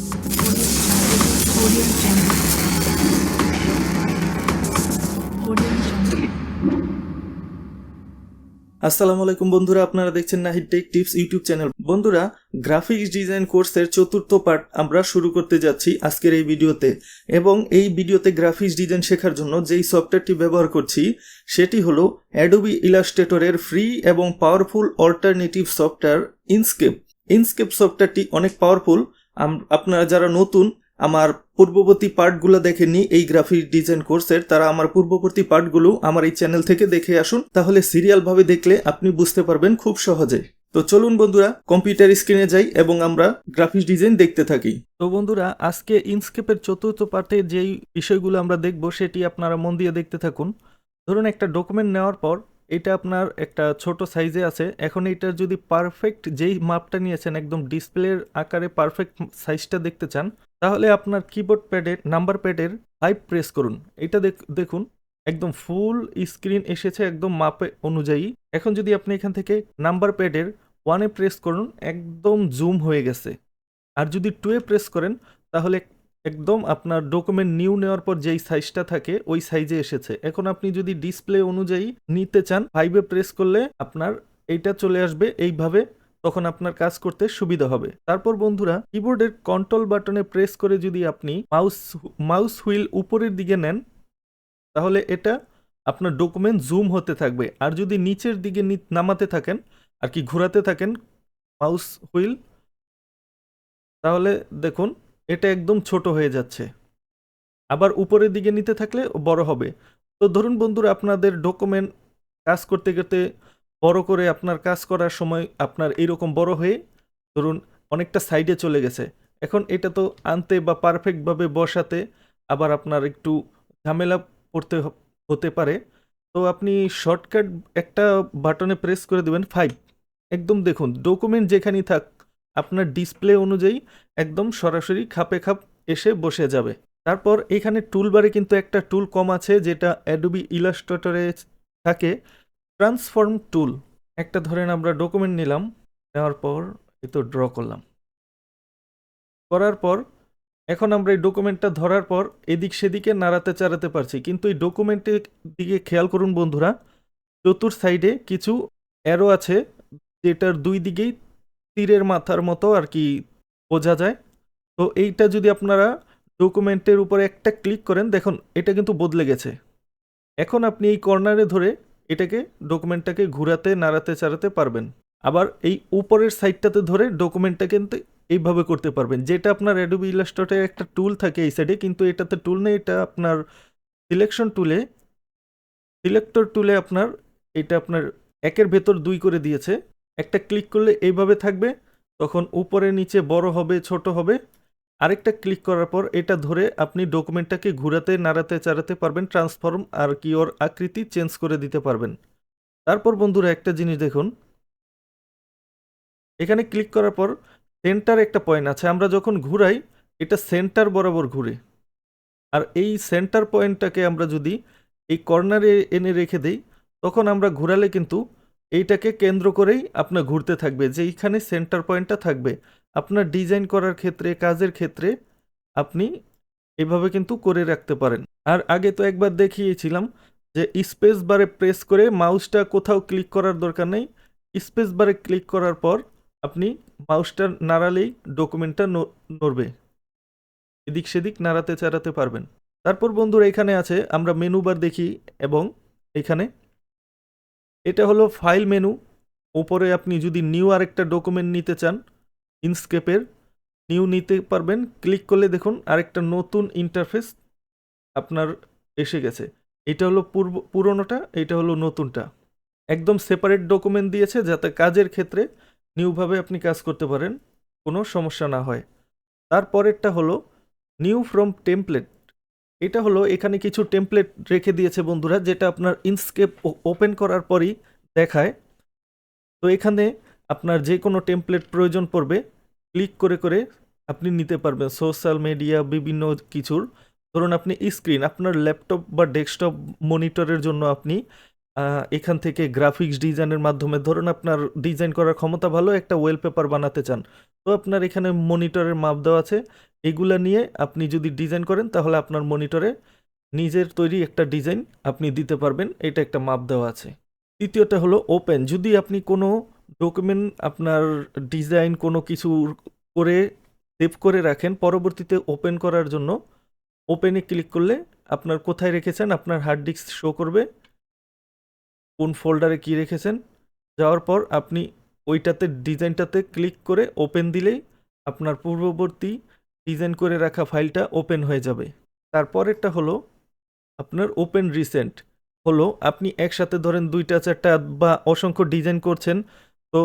Audio Jungle. Audio Jungle. আসসালামু আলাইকুম বন্ধুরা, আপনারা দেখছেন Nahid take tips YouTube channel. বন্ধুরা, গ্রাফিক্স ডিজাইন কোর্সের চতুর্থ পার্ট আমরা শুরু করতে যাচ্ছি আজকের এই ভিডিওতে। এবং এই ভিডিওতে গ্রাফিক্স ডিজাইন শেখার জন্য যেই সফটওয়্যারটি ব্যবহার করছি সেটি হলো অ্যাডোবি ইলাস্ট্রেটরের ফ্রি এবং পাওয়ারফুল অল্টারনেটিভ সফটওয়্যার ইনস্কেপ। ইনস্কেপ সফটওয়্যারটি অনেক পাওয়ারফুল। আপনারা যারা নতুন, আমার পূর্ববর্তী পার্টগুলো দেখেননি এই গ্রাফিক ডিজাইন কোর্সের, তারা আমার পূর্ববর্তী পার্টগুলো আমার এই চ্যানেল থেকে দেখে আসুন, তাহলে সিরিয়ালভাবে দেখলে আপনি বুঝতে পারবেন খুব সহজে। তো চলুন বন্ধুরা, কম্পিউটার স্ক্রিনে যাই এবং আমরা গ্রাফিক্স ডিজাইন দেখতে থাকি। তো বন্ধুরা, আজকে ইনস্কেপের চতুর্থ পার্টে যেই বিষয়গুলো আমরা দেখব সেটি আপনারা মন দিয়ে দেখতে থাকুন। ধরুন, একটা ডকুমেন্ট নেওয়ার পর এটা আপনার একটা ছোট সাইজে আছে। এখন এটার যদি পারফেক্ট যেই মাপটা নিয়েছেন একদম ডিসপ্লের আকারে পারফেক্ট সাইজটা দেখতে চান, তাহলে আপনার কিবোর্ড প্যাডের নাম্বার প্যাডের 5 প্রেস করুন। এটা দেখুন একদম ফুল স্ক্রিন এসেছে একদম মাপে অনুযায়ী। এখন যদি আপনি এখান থেকে নাম্বার প্যাডের 1-এ প্রেস করুন, একদম জুম হয়ে গেছে। আর যদি 2-এ প্রেস করেন তাহলে একদম আপনার ডকুমেন্ট নিউ নেওয়ার পর যেই সাইজটা থাকে ওই সাইজে এসেছে। এখন আপনি যদি ডিসপ্লে অনুযায়ী নিতে চান, 5-এ প্রেস করলে আপনার এইটা চলে আসবে এইভাবে, তখন আপনার কাজ করতে সুবিধা হবে। তারপর বন্ধুরা, কিবোর্ডের কন্ট্রোল বাটনে প্রেস করে যদি আপনি মাউস হুইল উপরের দিকে নেন, তাহলে এটা আপনার ডকুমেন্ট জুম হতে থাকবে। আর যদি নিচের দিকে নামাতে থাকেন আর কি ঘোরাতে থাকেন মাউস হুইল, তাহলে দেখুন এটা একদম ছোট হয়ে যাচ্ছে। আবার উপরের দিকে নিতে থাকলে বড় হবে। তো ধরুন বন্ধুরা, আপনাদের ডকুমেন্ট কাজ করতে করতে বড় করে আপনার কাজ করার সময় আপনার এইরকম বড় হয়ে ধরুন অনেকটা সাইডে চলে গেছে। এখন এটা তো আনতে বা পারফেক্টভাবে বসাতে আবার আপনার একটু ঝামেলা পড়তে হতে পারে। তো আপনি শর্টকাট একটা বাটনে প্রেস করে দেবেন 5। একদম দেখুন ডকুমেন্ট যেখানেই থাক আপনার ডিসপ্লে অনুযায়ী একদম সরাসরি খাপে খাপ এসে বসে যাবে। তারপর এখানে টুলবারে কিন্তু একটা টুল কম আছে, যেটা অ্যাডোবি ইলাস্ট্রেটরে থাকে, ট্রান্সফর্ম টুল। একটা ধরেন আমরা ডকুমেন্ট নিলাম, নেওয়ার পর এই তো ড্র করলাম, করার পর এখন আমরা এই ডকুমেন্টটা ধরার পর এদিক সেদিকে নাড়াতে চাড়াতে পারছি। কিন্তু এই ডকুমেন্টের দিকে খেয়াল করুন বন্ধুরা, চতুর সাইডে কিছু অ্যারো আছে, যেটার দুই দিকেই তীরের মাথার মতো আর কি বোঝা যায়। তো এইটা যদি আপনারা ডকুমেন্টের উপরে একটা ক্লিক করেন, দেখুন এটা কিন্তু বদলে গেছে। এখন আপনি এই কর্নারে ধরে এটাকে ডকুমেন্টটাকে ঘুরাতে নাড়াতে চাড়াতে পারবেন। আবার এই উপরের সাইডটাতে ধরে ডকুমেন্টটা কিন্তু এইভাবে করতে পারবেন, যেটা আপনার অ্যাডোবি ইলাস্ট্রেটরে একটা টুল থাকে এই সাইডে, কিন্তু এটাতে টুল নেই। এটা আপনার সিলেক্টর টুলে আপনার এটা আপনার একের ভেতর 2 করে দিয়েছে। একটা ক্লিক করলে এইভাবে থাকবে, তখন উপরে নিচে বড় হবে ছোট হবে। আরেকটা ক্লিক করার পর এটা ধরে আপনি ডকুমেন্টটাকে ঘুরাতে নাড়াতে চাড়াতে পারবেন, ট্রান্সফর্ম আর কি ওর আকৃতি চেঞ্জ করে দিতে পারবেন। তারপর বন্ধুরা একটা জিনিস দেখুন, এখানে ক্লিক করার পর সেন্টার একটা পয়েন্ট আছে। আমরা যখন ঘুরাই এটা সেন্টার বরাবর ঘুরে। আর এই সেন্টার পয়েন্টটাকে আমরা যদি এই কর্নারে এনে রেখে দেই, তখন আমরা ঘুরালে কিন্তু এইটাকে কেন্দ্র করেই আপনার ঘুরতে থাকবে, যেইখানে সেন্টার পয়েন্টটা থাকবে। আপনার ডিজাইন করার ক্ষেত্রে, কাজের ক্ষেত্রে আপনি এভাবে কিন্তু করে রাখতে পারেন। আর আগে তো একবার দেখিয়েছিলাম যে স্পেস বারে প্রেস করে মাউসটা কোথাও ক্লিক করার দরকার নেই, স্পেস বারে ক্লিক করার পর আপনি মাউসটা নাড়ালেই ডকুমেন্টটা নড়বে, এদিক সেদিক নাড়াতে চাড়াতে পারবেন। তারপর বন্ধুরা এখানে আছে, আমরা মেনু বার দেখি, এবং এখানে এটা হলো ফাইল মেনু। উপরে আপনি যদি নিউ আরেকটা ডকুমেন্ট নিতে চান, ইনস্কেপের নিউ নিতে পারবেন। ক্লিক করলে দেখুন আরেকটা নতুন ইন্টারফেস আপনার এসে গেছে। এটা হলো পুরনোটা, এটা হলো নতুনটা। একদম সেপারেট ডকুমেন্ট দিয়েছে যাতে কাজের ক্ষেত্রে নিউভাবে আপনি কাজ করতে পারেন, কোনো সমস্যা না হয়। তারপরেরটা হলো নিউ ফ্রম টেমপ্লেট। এটা হলো এখানে কিছু টেমপ্লেট রেখে দিয়েছে বন্ধুরা, যেটা আপনার ইনস্কেপ ওপেন করার পরই দেখায়। তো এখানে আপনার যে কোনো টেমপ্লেট প্রয়োজন পড়বে, ক্লিক করে করে আপনি নিতে পারবেন সোশ্যাল মিডিয়া বিভিন্ন কিছুর। ধরুন আপনি স্ক্রিন, আপনার ল্যাপটপ বা ডেস্কটপ মনিটরের জন্য আপনি এখান থেকে গ্রাফিক্স ডিজাইনের মাধ্যমে, ধরুন আপনার ডিজাইন করার ক্ষমতা ভালো, একটা ওয়েলপেপার বানাতে চান, তো আপনার এখানে মনিটরের মাপ দেওয়া আছে। এগুলা নিয়ে আপনি যদি ডিজাইন করেন তাহলে আপনার মনিটরে নিজের তৈরি একটা ডিজাইন আপনি দিতে পারবেন। এটা একটা মাপ দেওয়া আছে। তৃতীয়টা হলো ওপেন। যদি আপনি কোনো ডকুমেন্ট আপনার ডিজাইন কোনো কিছু করে সেভ করে রাখেন, পরবর্তীতে ওপেন করার জন্য ওপেনে ক্লিক করলে আপনার কোথায় রেখেছেন আপনার হার্ড ডিস্ক শো করবে, কোন ফোল্ডারে কি রেখেছেন। যাওয়ার পর আপনি ওইটাতে ডিজাইনটাতে ক্লিক করে ওপেন দিলেই আপনার পূর্ববর্তী ডিজাইন করে রাখা ফাইলটা ওপেন হয়ে যাবে। তারপরেরটা হলো আপনার ওপেন রিসেন্ট। হলো আপনি একসাথে ধরেন 2টা 4টা বা অসংখ্য ডিজাইন করছেন, তো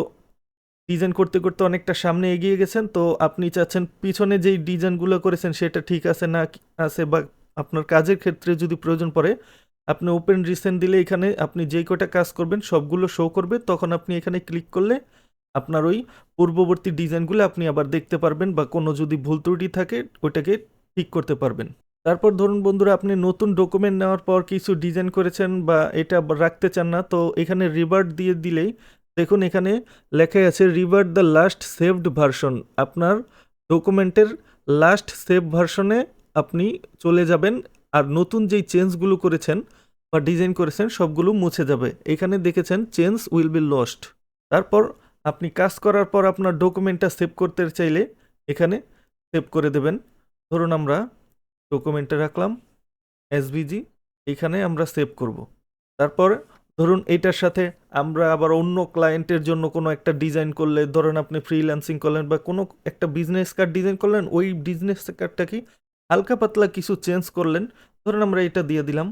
ডিজাইন করতে করতে অনেকটা সামনে এগিয়ে গেছেন, তো আপনি চাচ্ছেন পিছনে যেই ডিজাইনগুলো করেছেন সেটা ঠিক আছে না আছে, বা আপনার কাজের ক্ষেত্রে যদি প্রয়োজন পড়ে আপনি ওপেন রিসেন্ট দিলে এখানে আপনি যেই কটা কাজ করবেন সবগুলো শো করবে। তখন আপনি এখানে ক্লিক করলে আপনার ওই পূর্ববর্তী ডিজাইনগুলো আপনি আবার দেখতে পারবেন, বা কোনো যদি ভুল ত্রুটি থাকে ওইটাকে ঠিক করতে পারবেন। তারপর ধরুন বন্ধুরা, আপনি নতুন ডকুমেন্ট নেওয়ার পর কিছু ডিজাইন করেছেন বা এটা রাখতে চান না, তো এখানে রিভার্ট দিয়ে দিলেই দেখুন এখানে লেখা আছে revert the last saved version. আপনার ডকুমেন্টের লাস্ট সেভ ভার্সনে আপনি চলে যাবেন, আর নতুন যেই চেঞ্জগুলো করেছেন বা ডিজাইন করেছেন সবগুলো মুছে যাবে। এখানে দেখেছেন চেঞ্জ উইল বি লস্ট। তারপর আপনি কাজ করার পর আপনার ডকুমেন্টটা সেভ করতে চাইলে এখানে সেভ করে দেবেন। ধরুন আমরা ডকুমেন্টে রাখলাম এসভিজি, এখানে আমরা সেভ করব। তারপর ধরুন এইটার সাথে আমরা আবার অন্য ক্লায়েন্টের জন্য কোনো একটা ডিজাইন করলে, ধরুন আপনি ফ্রিল্যান্সিং করলেন বা কোনো একটা বিজনেস কার্ড ডিজাইন করলেন, ওই বিজনেস কার্ডটা কি হালকা পাতলা কিছু চেঞ্জ করলেন, ধরুন আমরা এটা দিয়ে দিলাম,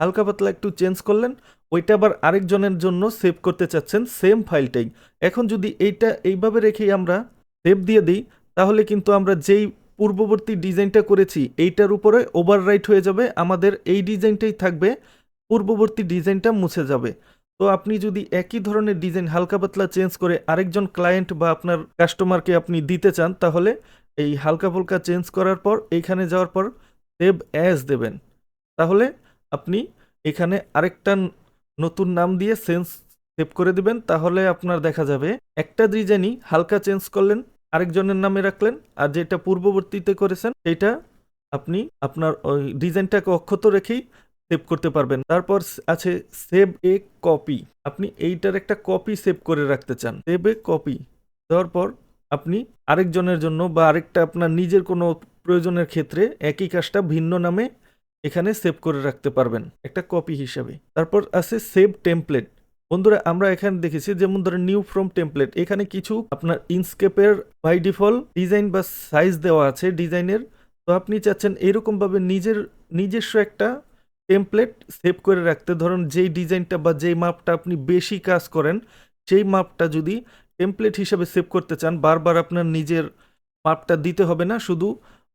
হালকা পাতলা একটু চেঞ্জ করলেন, ওইটা আবার আরেকজনের জন্য সেভ করতে চাচ্ছেন সেম ফাইলটাই। এখন যদি এইটা এইভাবে রেখেই আমরা সেভ দিয়ে দিই তাহলে কিন্তু আমরা যেই পূর্ববর্তী ডিজাইনটা করেছি এইটার উপরে ওভাররাইট হয়ে যাবে, আমাদের এই ডিজাইনটাই থাকবে, পূর্ববর্তী ডিজাইনটা মুছে যাবে। তো আপনি যদি একই ধরনের ডিজাইন হালকা পাতলা চেঞ্জ করে আরেকজন ক্লায়েন্ট বা আপনার কাস্টমারকে আপনি দিতে চান, তাহলে এই হালকা ফুলকা চেঞ্জ করার পর এইখানে যাওয়ার পর সেভ অ্যাজ দেবেন। তাহলে আপনি এখানে আরেকটা নতুন নাম দিয়ে সেভ করে দিবেন। তাহলে আপনার দেখা যাবে একটা ডিজাইনই হালকা চেঞ্জ করলেন, আরেকজনের নামে রাখলেন, আর যেটা পূর্ববর্তীতে করেছেন সেটা আপনি আপনার ওই ডিজাইনটাকে অক্ষত রেখেই সেভ করতে পারবেন। তারপর আছে সেভ এ কপি। আপনি এইটার একটা কপি সেভ করে রাখতে চান, সেভ এ কপি দেওয়ার পর আপনি আরেকজনের জন্য বা আরেকটা আপনার নিজের কোনো প্রয়োজনের ক্ষেত্রে একই কাজটা ভিন্ন নামে এখানে সেভ করে রাখতে পারবেন একটা কপি হিসাবে। তারপর আছে সেভ টেমপ্লেট। বন্ধুরা আমরা এখানে দেখেছি যেমন ধরেন নিউ ফ্রম টেমপ্লেট, এখানে কিছু আপনার ইনস্কেপের বাই ডিফল্ট ডিজাইন বা সাইজ দেওয়া আছে ডিজাইনের, তো আপনি চাচ্ছেন এরকমভাবে নিজস্ব একটা টেমপ্লেট সেভ করে রাখতে। ধরুন যেই ডিজাইনটা বা যেই মাপটা আপনি বেশি কাজ করেন সেই মাপটা যদি টেমপ্লেট হিসাবে সেভ করতে চান, বারবার আপনার নিজের মাপটা দিতে হবে না, শুধু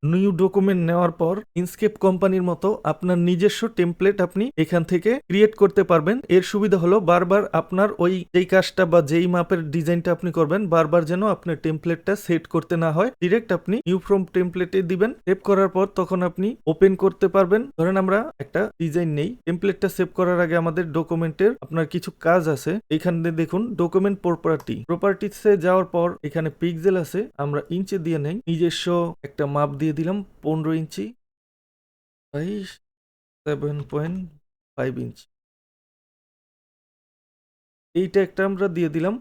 নিউ ডকুমেন্ট নেওয়ার পর ইনস্কেপ কোম্পানির মতো আপনার নিজস্ব টেমপ্লেট আপনি এখান থেকে ক্রিয়েট করতে পারবেন। এর সুবিধা হলো বারবার আপনার ওই যেই কাজটা বা যেই মাপের ডিজাইনটা আপনি করবেন বারবার যেন আপনার টেমপ্লেটটা সেট করতে না হয়, ডিরেক্ট আপনি নিউ ফ্রম টেমপ্লেটে দিবেন। সেভ করার পর তখন আপনি ওপেন করতে পারবেন। ধরেন আমরা একটা ডিজাইন নেই, টেমপ্লেটটা সেভ করার আগে আমাদের ডকুমেন্টের আপনার কিছু কাজ আছে। এখানে দেখুন ডকুমেন্ট প্রপার্টিসে যাওয়ার পর এখানে পিক্সেল আছে, আমরা ইঞ্চে দিয়ে নেই, নিজস্ব একটা মাপ দিয়ে দিলাম 15 ইঞ্চি বাই 7.5 ইঞ্চি, এইটা একটা আমরা দিয়ে দিলাম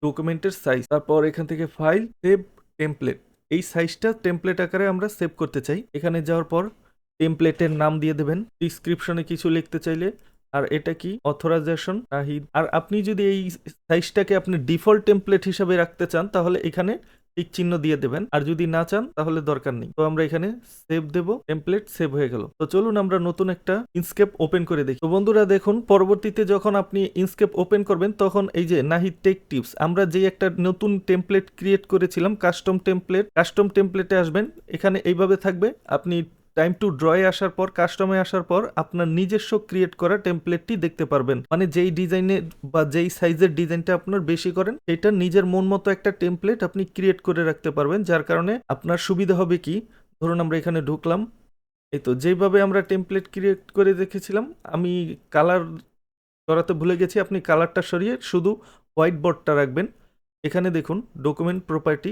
ডকুমেন্টের সাইজ। তারপর এখান থেকে ফাইল সেভ টেমপ্লেট, এই সাইজটা টেমপ্লেট আকারে আমরা সেভ করতে চাই। এখানে যাওয়ার পর টেমপ্লেটের নাম দিয়ে দেবেন, ডিসক্রিপশনে কিছু লিখতে চাইলে, আর এটা কি অথরাইজেশন নাহিদ। আর আপনি যদি এই সাইজটাকে আপনি ডিফল্ট টেমপ্লেট হিসাবে রাখতে চান তাহলে এখানে টিক চিহ্ন দিয়ে দেবেন, আর যদি না চান তাহলে দরকার নেই। তো আমরা এখানে সেভ দেব, টেমপ্লেট সেভ হয়ে গেল। তো চলুন আমরা নতুন একটা ইনস্কেপ ওপেন করে দেখি। তো বন্ধুরা দেখুন পরবর্তীতে যখন আপনি ইনস্কেপ ওপেন করবেন তখন এই যে নাহিদ টেক টিপস, আমরা যে একটা নতুন টেমপ্লেট ক্রিয়েট করেছিলাম কাস্টম টেমপ্লেটে আসবেন, এখানে এইভাবে থাকবে। আপনি টাইম টু ড্রয়ে আসার পর কাস্টমে আসার পর আপনার নিজস্ব ক্রিয়েট করা টেমপ্লেটটি দেখতে পারবেন, মানে যেই ডিজাইনের বা যেই সাইজের ডিজাইনটা আপনার বেশি করেন এটা নিজের মন মতো একটা টেমপ্লেট আপনি ক্রিয়েট করে রাখতে পারবেন, যার কারণে আপনার সুবিধা হবে কি, ধরুন আমরা এখানে ঢুকলাম, এই তো যেইভাবে আমরা টেমপ্লেট ক্রিয়েট করে রেখেছিলাম, আমি কালার করাতে ভুলে গেছি, আপনি কালারটা সরিয়ে শুধু হোয়াইট বোর্ডটা রাখবেন। এখানে দেখুন ডকুমেন্ট প্রপার্টি,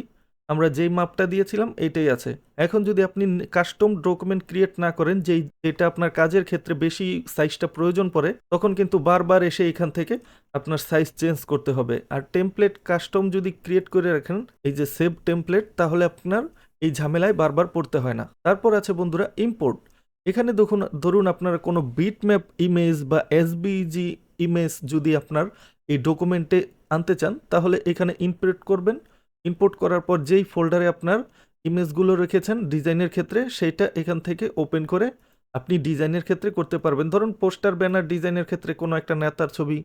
আমরা যেই মাপটা দিয়েছিলাম এইটাই আছে। এখন যদি আপনি কাস্টম ডকুমেন্ট ক্রিয়েট না করেন, যেটা আপনার কাজের ক্ষেত্রে বেশি সাইজটা প্রয়োজন পড়ে, তখন কিন্তু বারবার এসে এখান থেকে আপনার সাইজ চেঞ্জ করতে হবে। আর টেমপ্লেট কাস্টম যদি ক্রিয়েট করে রাখেন, এই যে সেভ টেমপ্লেট, তাহলে আপনার এই ঝামেলায় বারবার পড়তে হয় না। তারপর আছে বন্ধুরা ইম্পোর্ট। এখানে ধরুন আপনার কোনো বিটম্যাপ ইমেজ বা এসবিজি ইমেজ যদি আপনার এই ডকুমেন্টে আনতে চান, তাহলে এখানে ইম্পোর্ট করবেন। ইম্পোর্ট করার পর যেই ফোল্ডারে আপনার ইমেজগুলো রেখেছেন ডিজাইনের ক্ষেত্রে, সেইটা এখান থেকে ওপেন করে আপনি ডিজাইনের ক্ষেত্রে করতে পারবেন। ধরুন পোস্টার ব্যানার ডিজাইনের ক্ষেত্রে কোনো একটা নেতার ছবি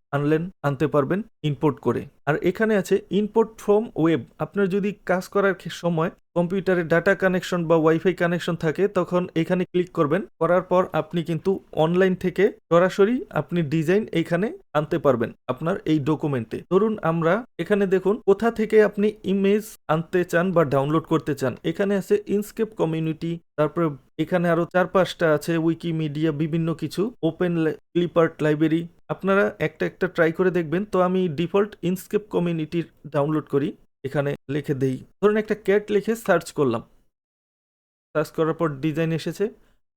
আনতে পারবেন ইম্পোর্ট করে। আর এখানে আছে ইম্পোর্ট ফ্রম ওয়েব। আপনার যদি কাজ করার সময় কম্পিউটারে ডাটা কানেকশন বা ওয়াইফাই কানেকশন থাকে, তখন এখানে ক্লিক করবেন। করার পর আপনি কিন্তু অনলাইন থেকে সরাসরি আপনি ডিজাইন এখানে আনতে পারবেন আপনার এই ডকুমেন্টে। ধরুন আমরা এখানে দেখুন কোথা থেকে আপনি ইমেজ আনতে চান বা ডাউনলোড করতে চান। এখানে আছে ইনস্কেপ কমিউনিটি, তারপরে এখানে আরো 4-5টা আছে উইকিমিডিয়া, বিভিন্ন কিছু ওপেন ক্লিপার্ট লাইব্রেরি। আপনারা একটা একটা ট্রাই করে দেখবেন। তো আমি ডিফল্ট ইনস্কেপ কমিউনিটির ডাউনলোড করি, এখানে লিখে দেই। ধরুন একটা ক্যাট লিখে সার্চ করলাম, সার্চ করার পর ডিজাইন এসেছে।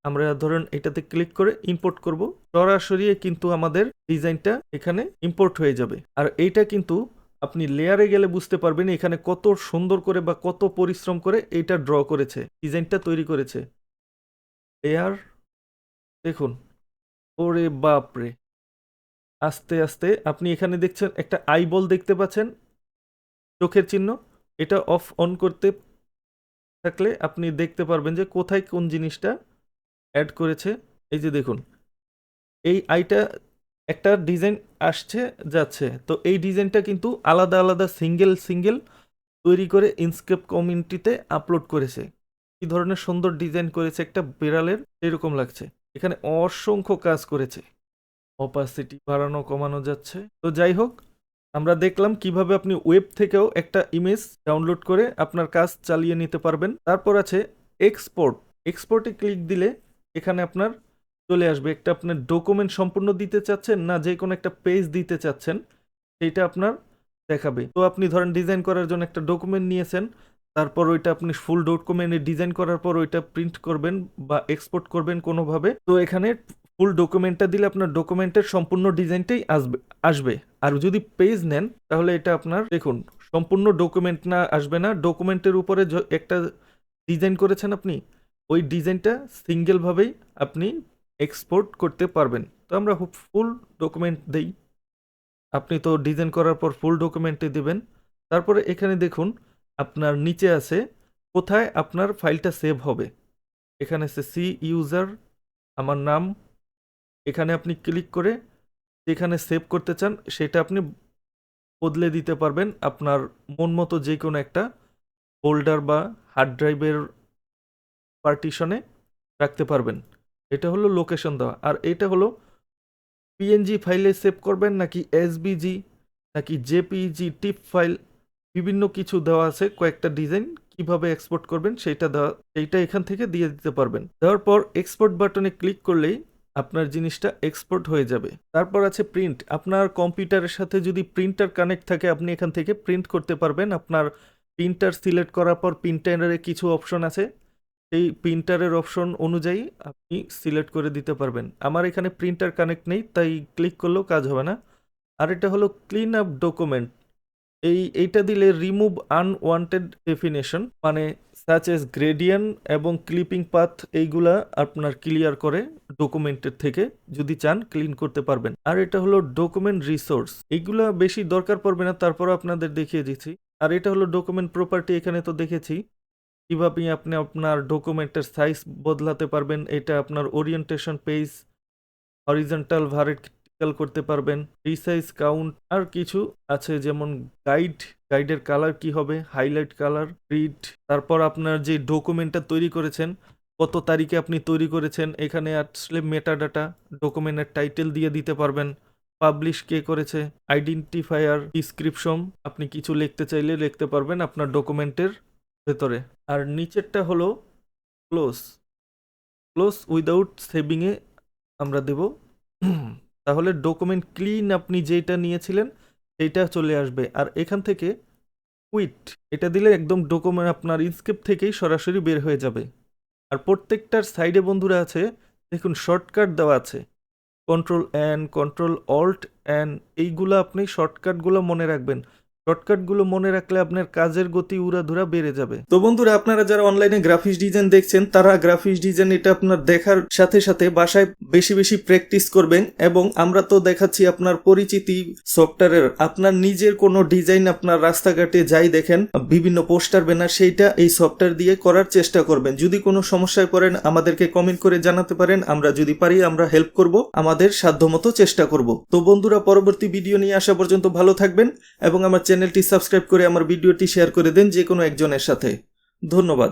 আমরা ধরুন এটাতে ক্লিক করে ইম্পোর্ট করব, সরাসরি কিন্তু আমাদের ডিজাইনটা এখানে ইম্পোর্ট হয়ে যাবে। আর এইটা কিন্তু আপনি লেয়ারে গেলে বুঝতে পারবেন এখানে কত সুন্দর করে বা কত পরিশ্রম করে এইটা ড্র করেছে, ডিজাইনটা তৈরি করেছে। লেয়ার দেখুন, ওরে বাপরে, আস্তে আস্তে আপনি এখানে দেখছেন একটা আইবল দেখতে পাচ্ছেন, চোখের চিহ্ন। এটা অফ অন করতে থাকলে আপনি দেখতে পারবেন যে কোথায় কোন জিনিসটা অ্যাড করেছে। এই যে দেখুন, এই আইটা একটা ডিজাইন আসছে যাচ্ছে, তো এই ডিজাইনটা কিন্তু আলাদা আলাদা সিঙ্গেল সিঙ্গেল তৈরি করে ইনস্কেপ কমিউনিটিতে আপলোড করেছে। কি ধরনের সুন্দর ডিজাইন করেছে, একটা বিড়ালের এরকম লাগছে। এখানে অসংখ্য কাজ করেছে, অপাসিটি বাড়ানো কমানো যাচ্ছে। তো যাই হোক, আমরা দেখলাম কিভাবে আপনি ওয়েব থেকেও একটা ইমেজ ডাউনলোড করে আপনার কাজ চালিয়ে নিতে পারবেন। তারপর আছে এক্সপোর্ট। এক্সপোর্টে ক্লিক দিলে এখানে আপনার চলে আসবে একটা আপনার ডকুমেন্ট সম্পূর্ণ দিতে চাচ্ছেন না যে কোনো একটা পেজ দিতে চাচ্ছেন, সেইটা আপনার দেখাবে। তো আপনি ধরেন ডিজাইন করার জন্য একটা ডকুমেন্ট নিয়েছেন, তারপর ওইটা আপনি ফুল ডকুমেন্টে ডিজাইন করার পর ওইটা প্রিন্ট করবেন বা এক্সপোর্ট করবেন কোনোভাবে। তো এখানে ফুল ডকুমেন্টটা দিলে আপনার ডকুমেন্টের সম্পূর্ণ ডিজাইনটাই আসবে। আর যদি পেজ নেন, তাহলে এটা আপনার দেখুন সম্পূর্ণ ডকুমেন্ট না আসবে না, ডকুমেন্টের উপরে একটা ডিজাইন করেছেন আপনি, ওই ডিজাইনটা সিঙ্গেলভাবেই আপনি এক্সপোর্ট করতে পারবেন। তো আমরা ফুল ডকুমেন্ট দেই, আপনি তো ডিজাইন করার পর ফুল ডকুমেন্টে দেবেন। তারপরে এখানে দেখুন আপনার নিচে আছে কোথায় আপনার ফাইলটা সেভ হবে। এখানে আছে সি ইউজার, আমার নাম। এখানে আপনি ক্লিক করে যেখানে সেভ করতে চান সেটা আপনি বদলে দিতে পারবেন আপনার মন মতো, যে কোনো একটা ফোল্ডার বা হার্ড ড্রাইভের পার্টিশনে রাখতে পারবেন। এটা হলো লোকেশন দেওয়া। আর এটা হলো পিএনজি ফাইলে সেভ করবেন নাকি এসবিজি নাকি জেপিজি টিপ ফাইল, বিভিন্ন কিছু দেওয়া আছে। কয়েকটা ডিজাইন কিভাবে এক্সপোর্ট করবেন সেইটা এখান থেকে দিয়ে দিতে পারবেন। দেওয়ার পর এক্সপোর্ট বাটনে ক্লিক করলেই আপনার জিনিসটা এক্সপোর্ট হয়ে যাবে। তারপর আছে প্রিন্ট। আপনার কম্পিউটারের সাথে যদি প্রিন্টার কানেক্ট থাকে, আপনি এখান থেকে প্রিন্ট করতে পারবেন। আপনার প্রিন্টার সিলেক্ট করার পর প্রিন্টারের কিছু অপশন আছে, এই প্রিন্টারের অপশন অনুযায়ী আপনি সিলেক্ট করে দিতে পারবেন। আমার এখানে প্রিন্টার কানেক্ট নেই, তাই ক্লিক করলেও কাজ হবে না। আর এটা হলো ক্লিন আপ ডকুমেন্ট। এইটা দিলে রিমুভ আনওয়ান্টেড ডেফিনেশন, মানে সাচ এস গ্রেডিয়েন্ট এবং ক্লিপিং পাথ, এইগুলা আপনার ক্লিয়ার করে ডকুমেন্টের থেকে, যদি চান ক্লিন করতে পারবেন। আর এটা হলো ডকুমেন্ট রিসোর্স, এইগুলা বেশি দরকার পড়বে না, তারপর আপনাদের দেখিয়ে দিচ্ছি। আর এটা হলো ডকুমেন্ট প্রপার্টি, এখানে তো দেখেছি কিভাবে আপনি আপনার ডকুমেন্টের সাইজ বদলাতে পারবেন। এটা আপনার ওরিয়েন্টেশন পেজ, হরিজন্টাল ভার্টিক্যাল করতে পারবেন, রিসাইজ কাউন্ট, আর কিছু আছে যেমন গাইডের কালার কি হবে, হাইলাইট কালার, গ্রিড। তারপর আপনার যে ডকুমেন্টটা তৈরি করেছেন, কত তারিখে আপনি তৈরি করেছেন, এখানে আসলে মেটাডাটা, ডকুমেন্টের টাইটেল দিয়ে দিতে পারবেন, পাবলিশ কে করেছে, আইডেন্টিফায়ার, ডিসক্রিপশন, আপনি কিছু লিখতে চাইলে লিখতে পারবেন আপনার ডকুমেন্টের ভেতরে। আর নিচেরটা হলো ক্লোজ উইদাউট সেভিংয়ে আমরা দেব। তাহলে ডকুমেন্ট ক্লিন, আপনি যেটা নিয়েছিলেন সেইটা চলে আসবে। আর এখান থেকে কুইট এটা দিলে একদম ডকুমেন্ট আপনার ইনস্কেপ থেকেই সরাসরি বের হয়ে যাবে। আর প্রত্যেকটার সাইডে বন্ধুরা আছে দেখুন শর্টকাট দেওয়া আছে, control N, control Alt N, এইগুলো আপনি শর্টকাটগুলো মনে রাখবেন। শর্টকাটগুলো মনে রাখলে আপনার কাজের গতি উড়াধুরা বেড়ে যাবে। তো বন্ধুরা, আপনারা যারা অনলাইনে গ্রাফিক্স ডিজাইন দেখছেন তারা গ্রাফিক্স ডিজাইন এটা আপনার দেখার সাথে সাথে বাসায় বেশি বেশি প্র্যাকটিস করবেন। এবং আমরা তো দেখাচ্ছি আপনার পরিচিতি সফটওয়্যারের, আপনার নিজের কোনো ডিজাইন আপনার রাস্তাঘাটে যাই দেখেন বিভিন্ন পোস্টার ব্যানার, সেইটা এই সফটওয়্যার দিয়ে করার চেষ্টা করবেন। যদি কোনো সমস্যায় পড়েন আমাদেরকে কমেন্ট করে জানাতে পারেন, আমরা যদি পারি আমরা হেল্প করব, আমাদের সাধ্যমতো চেষ্টা করব। তো বন্ধুরা, পরবর্তী ভিডিও নিয়ে আসা পর্যন্ত ভালো থাকবেন এবং আমার চ্যানেলটি সাবস্ক্রাইব করে আমার ভিডিওটি শেয়ার করে দেন যে কোনো একজনের সাথে। ধন্যবাদ।